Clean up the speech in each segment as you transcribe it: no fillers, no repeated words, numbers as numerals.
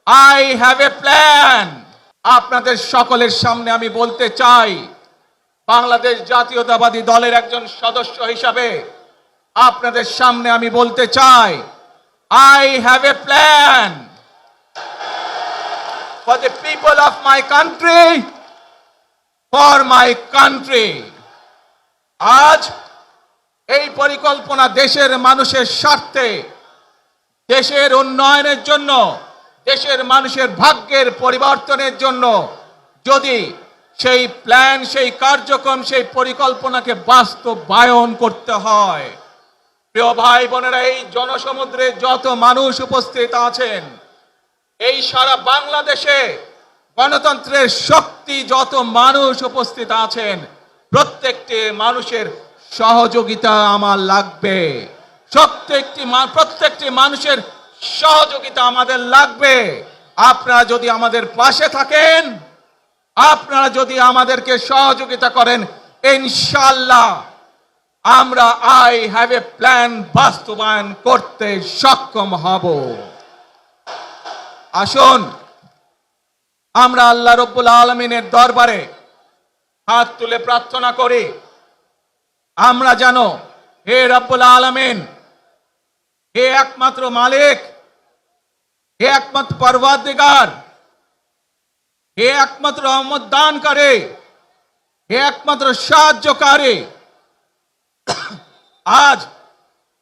I have a plan. আপনাদের সকলের সামনে আমি বলতে চাই, বাংলাদেশ জাতীয়তাবাদী দলের একজন সদস্য হিসাবে আপনাদের সামনে আমি বলতে চাই, I have a plan for the people of my country, for my country. আজ এই পরিকল্পনা দেশের মানুষের স্বার্থে, দেশের উন্নয়নের জন্য, দেশের মানুষের ভাগ্যের পরিবর্তনের জন্য যদি সেই প্ল্যান, সেই কার্যক্রম, সেই পরিকল্পনাকে বাস্তবায়ন করতে হয়, প্রিয় ভাই বোনেরা, এই জনসমুদ্রে যত মানুষ উপস্থিত আছেন, এই সারা বাংলাদেশে গণতন্ত্রের শক্তি যত মানুষ উপস্থিত আছেন, প্রত্যেকটি মানুষের সহযোগিতা আমার লাগবে। প্রত্যেকটি মানুষের সহযোগিতা আমাদের লাগবে। আপনারা যদি আমাদের পাশে থাকেন, আপনারা যদি আমাদেরকে সহযোগিতা করেন, ইনশাআল্লাহ আমরা আই হ্যাভ এ প্ল্যান বাস্তবায়ন করতে সক্ষম হব। আসুন আমরা আল্লাহ রব্বুল আলামিনের দরবারে হাত তুলে প্রার্থনা করি, আমরা জানো হে রব্বুল আলামিন, হে একমাত্র মালিক, হে একমাত্র পরওয়ারদিগার, হে একমাত্র রহমত দানকারী, হে একমাত্র সাহায্যকারী, আজ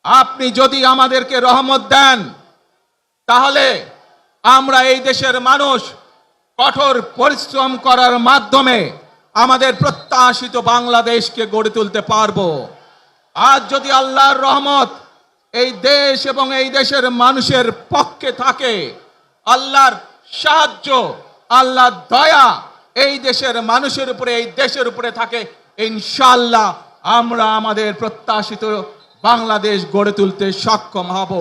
আপনি যদি আমাদেরকে রহমত দেন, তাহলে আমরা এই দেশের মানুষ কঠোর পরিশ্রম করার মাধ্যমে আমাদের প্রত্যাশিত বাংলাদেশকে গড়ে তুলতে পারবো। আজ যদি আল্লাহর রহমত এই দেশ এবং এই দেশের মানুষের পক্ষে থাকে, আল্লাহর সাহায্য, আল্লাহর দয়া এই দেশের মানুষের উপরে, এই দেশের উপরে থাকে, ইনশাআল্লাহ আমরা আমাদের প্রত্যাশিত বাংলাদেশ গড়ে তুলতে সক্ষম হব।